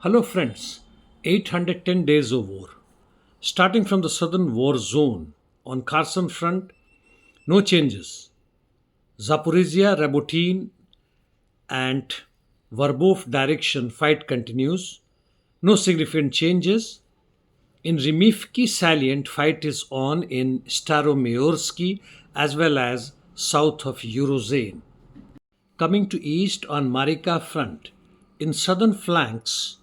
Hello, friends. 810 days of war. Starting from the southern war zone on Kherson front, no changes. Zaporizhia, Rabotin, and Verbov direction fight continues. No significant changes. In Rimivki salient, fight is on in Staromayorsky as well as south of Urozane. Coming to east on Marika front, in southern flanks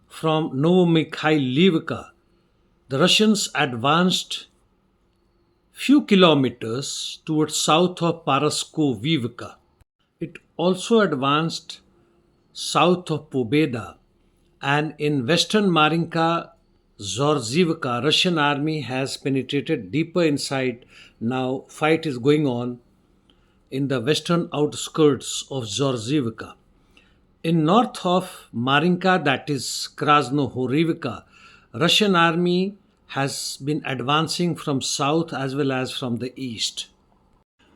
from Novomikhailivka, the Russians advanced few kilometers towards south of Paraskovivka. It also advanced south of Pobeda, and in western Marinka Zorzivka, Russian army has penetrated deeper inside. Now fight is going on in the western outskirts of Zorzivka. In north of Marinka, that is Krasnohorivka, Russian army has been advancing from south as well as from the east.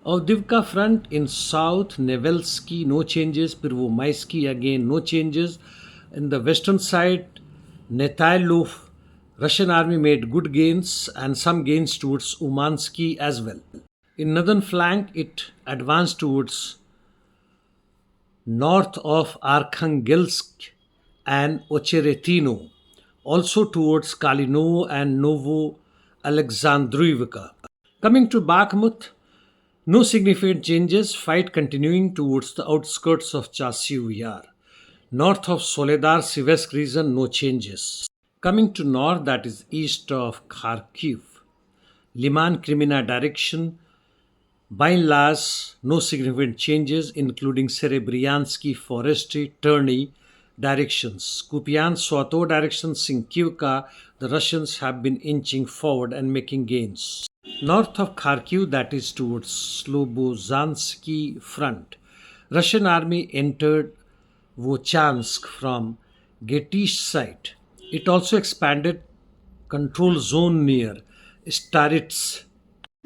Avdivka front in south, Nevelsky, no changes. Pervomaisky, again, no changes. In the western side, Netailov, Russian army made good gains and some gains towards Umansky as well. In northern flank, it advanced towards north of Arkhangelsk and Ocheretino, also towards Kalinovo and Novo Alexandrivka. Coming to Bakhmut, no significant changes, fight continuing towards the outskirts of Chasiv Yar. North of Soledar Sivesk region, no changes. Coming to north, that is east of Kharkiv, Liman Krimina direction, by and large, no significant changes, including Serebryansky, Forestry, Terny directions. Kupian, Swato direction, Sinkivka, the Russians have been inching forward and making gains. North of Kharkiv, that is towards Slobozansky front, Russian army entered Vochansk from Getish side. It also expanded control zone near Starits.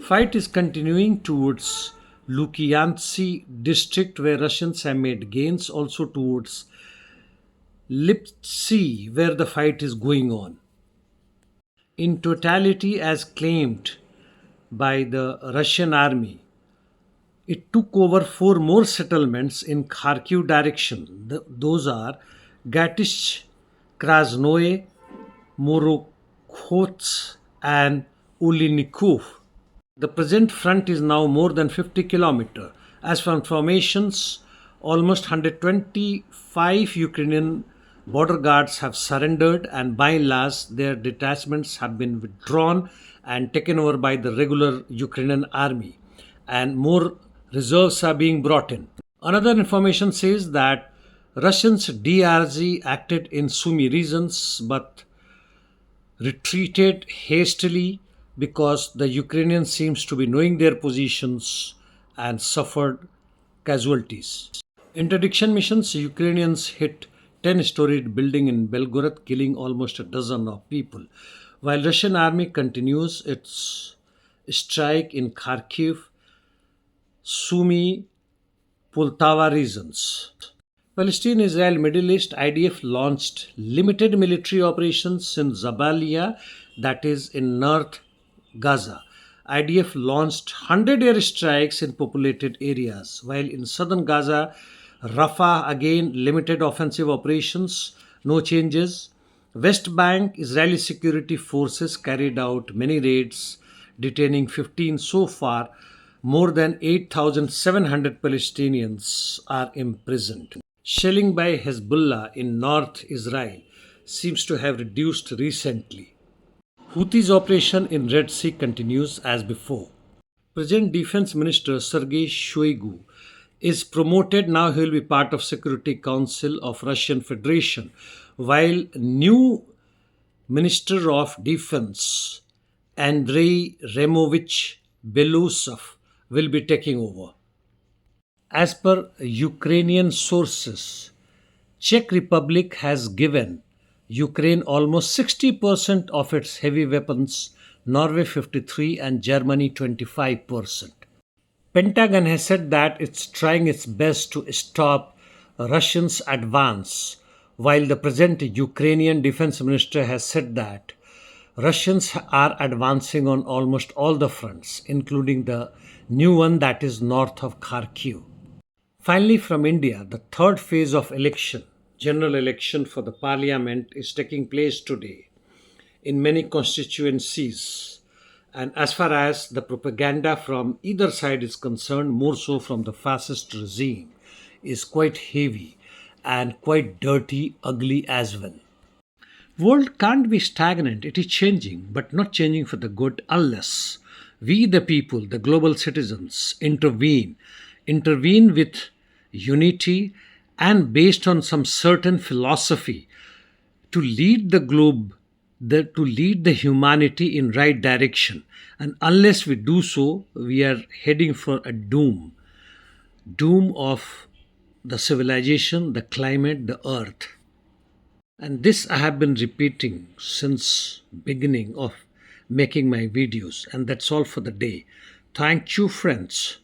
Fight is continuing towards Lukyantsy district where Russians have made gains, also towards Liptsy where the fight is going on. In totality, as claimed by the Russian army, it took over four more settlements in Kharkiv direction. Those are Gatish, Krasnoye, Morokhots, and Ulinikov. The present front is now more than 50 km. As for formations, almost 125 Ukrainian border guards have surrendered, and by and large, their detachments have been withdrawn and taken over by the regular Ukrainian army, and more reserves are being brought in. Another information says that Russians DRG acted in Sumy regions but retreated hastily because the Ukrainians seems to be knowing their positions and suffered casualties. Interdiction missions, Ukrainians hit 10-storied building in Belgorod, killing almost a dozen of people, while Russian army continues its strike in Kharkiv, Sumy, Poltava regions. Palestine, Israel, Middle East, IDF launched limited military operations in Zabalia, that is in North Gaza. IDF launched 100 airstrikes in populated areas, while in southern Gaza, Rafah again limited offensive operations, no changes. West Bank, Israeli security forces carried out many raids, detaining 15 so far. More than 8,700 Palestinians are imprisoned. Shelling by Hezbollah in North Israel seems to have reduced recently. Houthis' operation in Red Sea continues as before. Present Defense Minister Sergei Shoigu is promoted. Now he will be part of Security Council of Russian Federation, while new Minister of Defense Andrei Removich Belousov will be taking over. As per Ukrainian sources, Czech Republic has given Ukraine almost 60% of its heavy weapons, Norway 53 and Germany 25%. Pentagon has said that it's trying its best to stop Russians' advance while the present Ukrainian defense minister has said that Russians are advancing on almost all the fronts, including the new one that is north of Kharkiv. Finally, from India, the third phase of election, general election for the parliament, is taking place today in many constituencies. And as far as the propaganda from either side is concerned, more so from the fascist regime, is quite heavy and quite dirty, ugly as well. World can't be stagnant. It is changing, but not changing for the good unless we, the people, the global citizens, intervene with unity and based on some certain philosophy to lead the globe, to lead the humanity in right direction. And unless we do so, we are heading for a doom of the civilization, the climate, the earth. And this I have been repeating since beginning of making my videos. And that's all for the day. Thank you, friends.